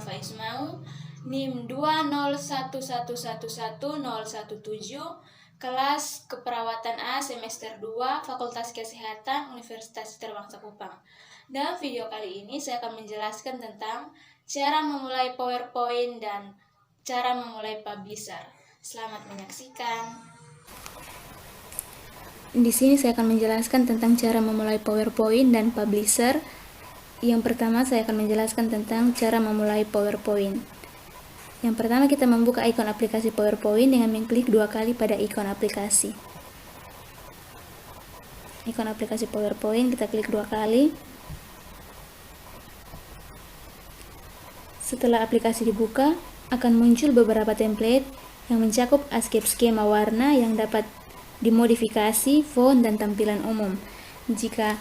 Alfa Ismail, NIM 201111017, kelas Keperawatan A semester 2, Fakultas Kesehatan Universitas Terbangsa Kupang. Dalam video kali ini saya akan menjelaskan tentang cara memulai PowerPoint dan cara memulai Publisher. Selamat menyaksikan. Di sini saya akan menjelaskan tentang cara memulai PowerPoint dan Publisher. Yang pertama saya akan menjelaskan tentang cara memulai PowerPoint. Yang pertama kita membuka ikon aplikasi PowerPoint dengan mengklik 2 kali pada ikon aplikasi. Ikon aplikasi PowerPoint kita klik 2 kali. Setelah aplikasi dibuka, akan muncul beberapa template yang mencakup escape skema warna yang dapat dimodifikasi, font, dan tampilan umum. Jika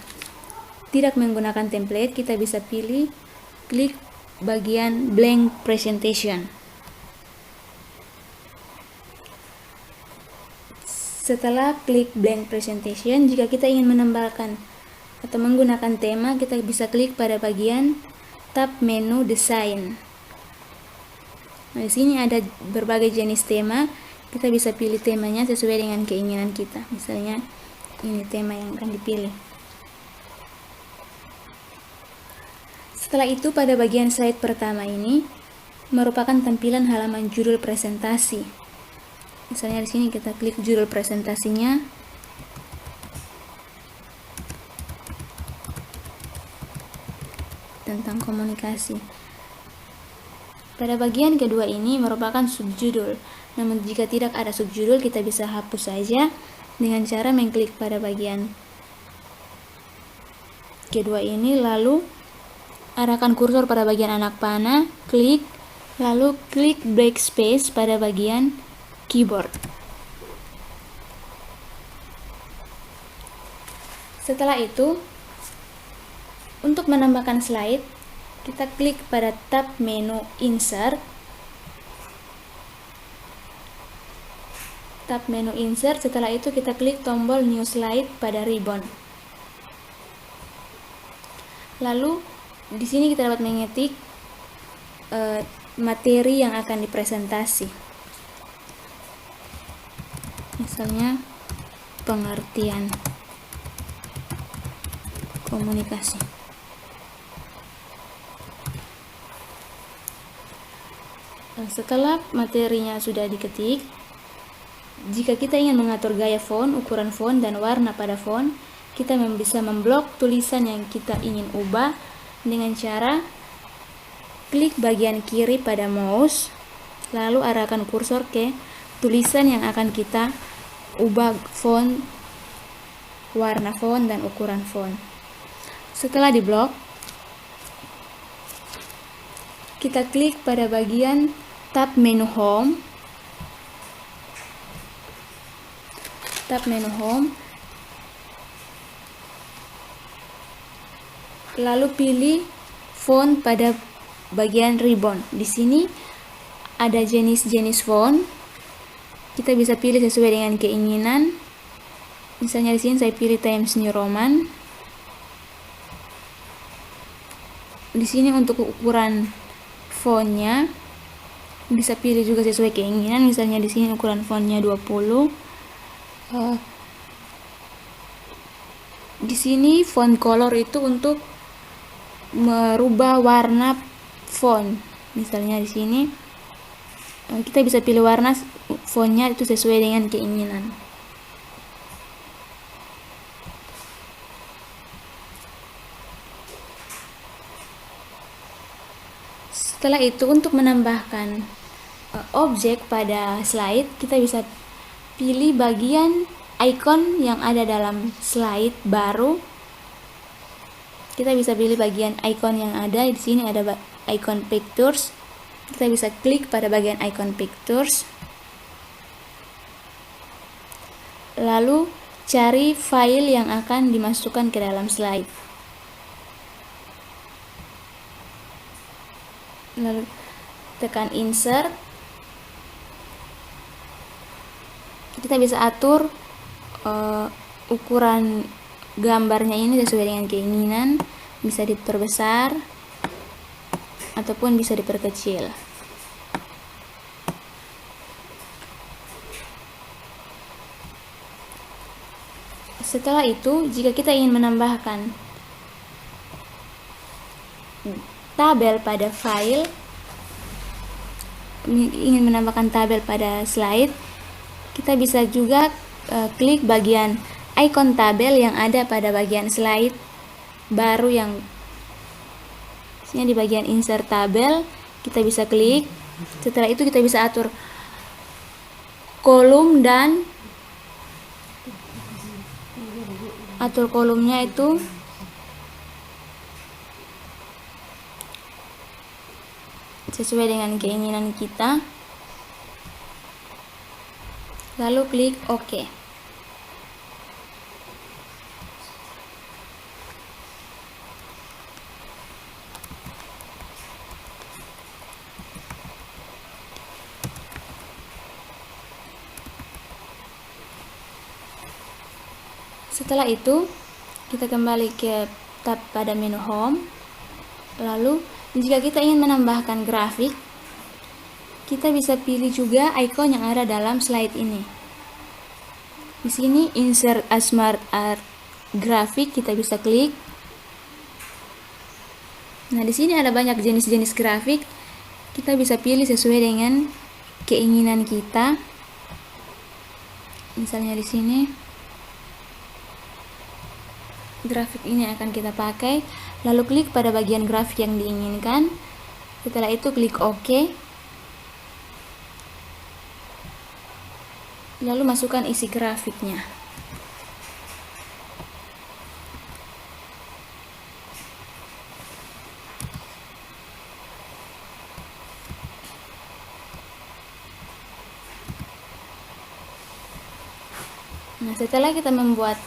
tidak menggunakan template, kita bisa pilih klik bagian blank presentation. Setelah klik blank presentation, jika kita ingin menambahkan atau menggunakan tema, kita bisa klik pada bagian tab menu desain. Nah, di sini ada berbagai jenis tema. Kita bisa pilih temanya sesuai dengan keinginan kita. Misalnya ini tema yang akan dipilih. Setelah itu pada bagian slide pertama ini merupakan tampilan halaman judul presentasi. Misalnya di sini kita klik judul presentasinya. Tentang komunikasi. Pada bagian kedua ini merupakan subjudul. Namun jika tidak ada subjudul, kita bisa hapus saja dengan cara mengklik pada bagian kedua ini, lalu arahkan kursor pada bagian anak panah, klik, lalu klik backspace pada bagian keyboard. Setelah itu, untuk menambahkan slide, kita klik pada tab menu insert. Tab menu insert, setelah itu kita klik tombol new slide pada ribbon. Lalu di sini kita dapat mengetik materi yang akan dipresentasi. Misalnya pengertian komunikasi. Setelah materinya sudah diketik, jika kita ingin mengatur gaya font, ukuran font, dan warna pada font, kita bisa memblok tulisan yang kita ingin ubah dengan cara klik bagian kiri pada mouse, lalu arahkan kursor ke tulisan yang akan kita ubah font, warna font, dan ukuran font. Setelah diblok, kita klik pada bagian tab menu home. Lalu pilih font pada bagian ribbon. Di sini ada jenis-jenis font. Kita bisa pilih sesuai dengan keinginan. Misalnya di sini saya pilih Times New Roman. Di sini untuk ukuran fontnya bisa pilih juga sesuai keinginan. Misalnya di sini ukuran fontnya 20. Di sini font color itu untuk merubah warna font. Misalnya di sini kita bisa pilih warna fontnya itu sesuai dengan keinginan. Setelah itu untuk menambahkan objek pada slide, kita bisa pilih bagian icon yang ada dalam slide baru. Kita bisa pilih bagian icon yang ada di sini, ada icon pictures. Kita bisa klik pada bagian icon pictures. Lalu cari file yang akan dimasukkan ke dalam slide. Lalu tekan insert. Kita bisa atur ukuran gambarnya ini sesuai dengan keinginan, bisa diperbesar ataupun bisa diperkecil. Setelah itu, jika kita ingin menambahkan tabel pada file, ingin menambahkan tabel pada slide, kita bisa juga klik bagian icon tabel yang ada pada bagian slide baru yang di bagian insert tabel. Kita bisa klik. Setelah itu kita bisa atur kolom dan atur kolomnya itu sesuai dengan keinginan kita, lalu klik OK. Setelah itu, kita kembali ke tab pada menu Home. Lalu, jika kita ingin menambahkan grafik, kita bisa pilih juga icon yang ada dalam slide ini. Di sini Insert a Smart Art Graphic, kita bisa klik. Nah, di sini ada banyak jenis-jenis grafik. Kita bisa pilih sesuai dengan keinginan kita. Misalnya di sini grafik ini akan kita pakai, lalu klik pada bagian grafik yang diinginkan. Setelah itu klik OK, lalu masukkan isi grafiknya. Nah, setelah kita membuat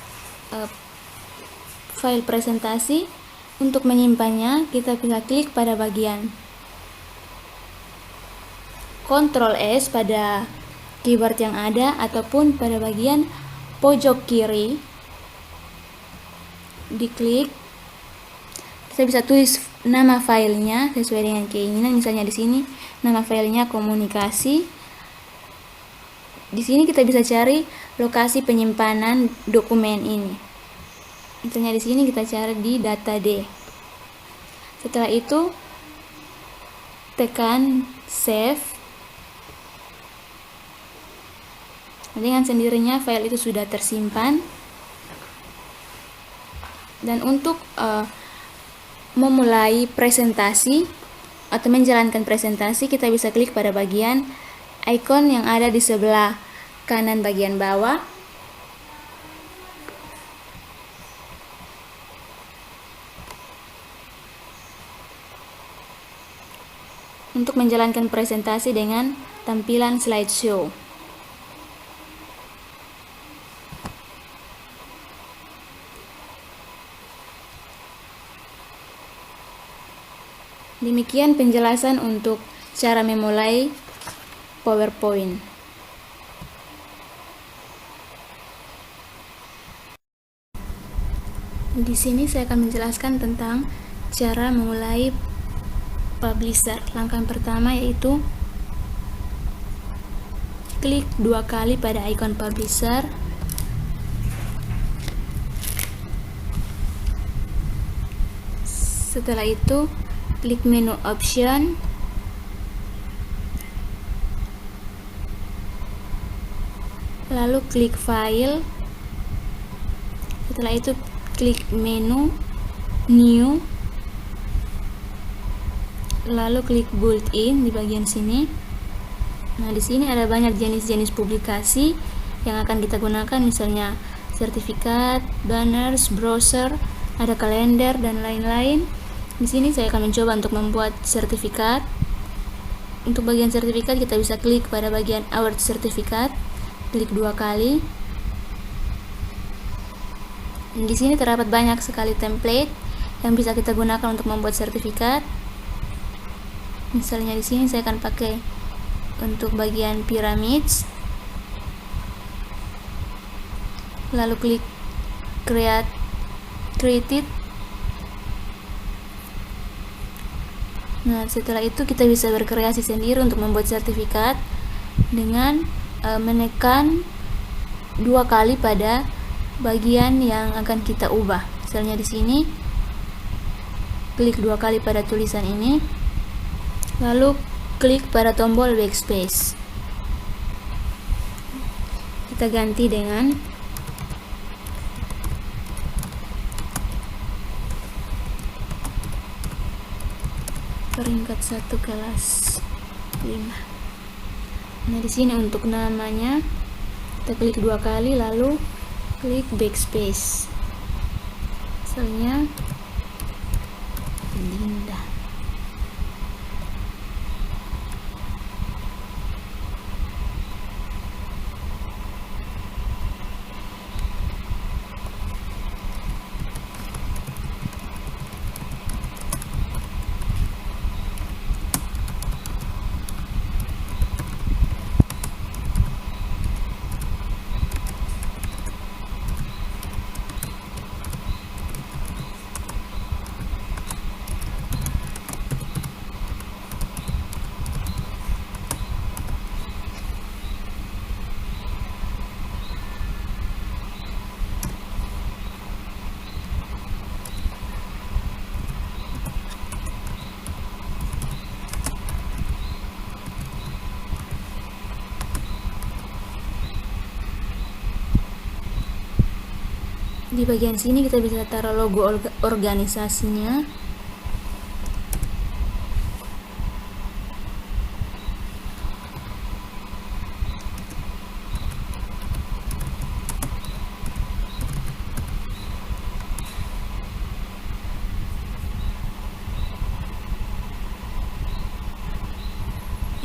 file presentasi, untuk menyimpannya kita bisa klik pada bagian Ctrl S pada keyboard yang ada, ataupun pada bagian pojok kiri diklik. Kita bisa tulis nama filenya sesuai dengan keinginan. Misalnya di sini nama filenya komunikasi. Di sini kita bisa cari lokasi penyimpanan dokumen ini. Misalnya di sini kita cari di data D. Setelah itu tekan save. Dengan sendirinya file itu sudah tersimpan. Dan untuk memulai presentasi atau menjalankan presentasi, kita bisa klik pada bagian icon yang ada di sebelah kanan bagian bawah. Untuk menjalankan presentasi dengan tampilan slideshow. Demikian penjelasan untuk cara memulai PowerPoint. Di sini saya akan menjelaskan tentang cara memulai Publisher. Langkah pertama yaitu klik 2 kali pada icon Publisher. Setelah itu klik menu Option, lalu klik File. Setelah itu klik menu New, lalu klik built-in di bagian sini. Nah, di sini ada banyak jenis-jenis publikasi yang akan kita gunakan, misalnya sertifikat, banners, browser, ada kalender dan lain-lain. Di sini saya akan mencoba untuk membuat sertifikat. Untuk bagian sertifikat kita bisa klik pada bagian award sertifikat, klik 2 kali. Di sini terdapat banyak sekali template yang bisa kita gunakan untuk membuat sertifikat. Misalnya di sini saya akan pakai untuk bagian pyramids. Lalu klik create. Nah, setelah itu kita bisa berkreasi sendiri untuk membuat sertifikat dengan menekan 2 kali pada bagian yang akan kita ubah. Misalnya di sini klik 2 kali pada tulisan ini, lalu klik pada tombol backspace. Kita ganti dengan peringkat 1 kelas 5. Nah, di sini untuk namanya kita klik 2 kali lalu klik backspace. Misalnya Dinda. Di bagian sini kita bisa taruh logo organisasinya.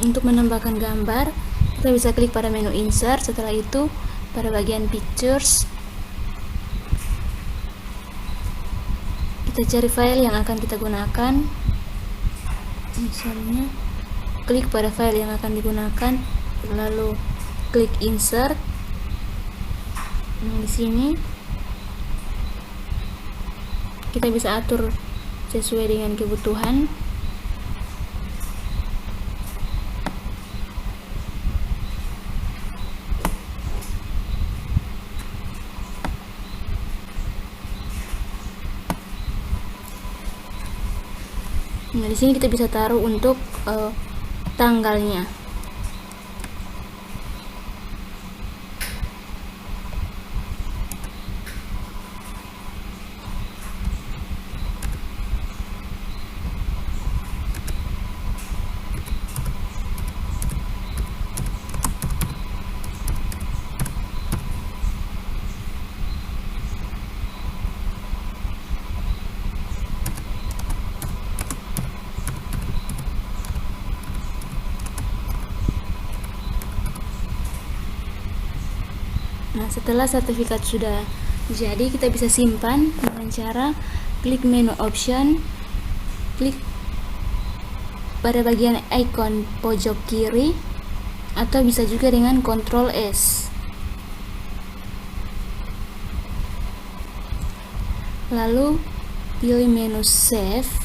Untuk menambahkan gambar, kita bisa klik pada menu insert. Setelah itu pada bagian pictures kita cari file yang akan kita gunakan. Misalnya klik pada file yang akan digunakan, lalu klik insert. Nah, di sini kita bisa atur sesuai dengan kebutuhan. Nah, di sini kita bisa taruh untuk tanggalnya. Nah, setelah sertifikat sudah jadi, kita bisa simpan dengan cara klik menu option, klik pada bagian icon pojok kiri, atau bisa juga dengan Ctrl S. Lalu pilih menu save.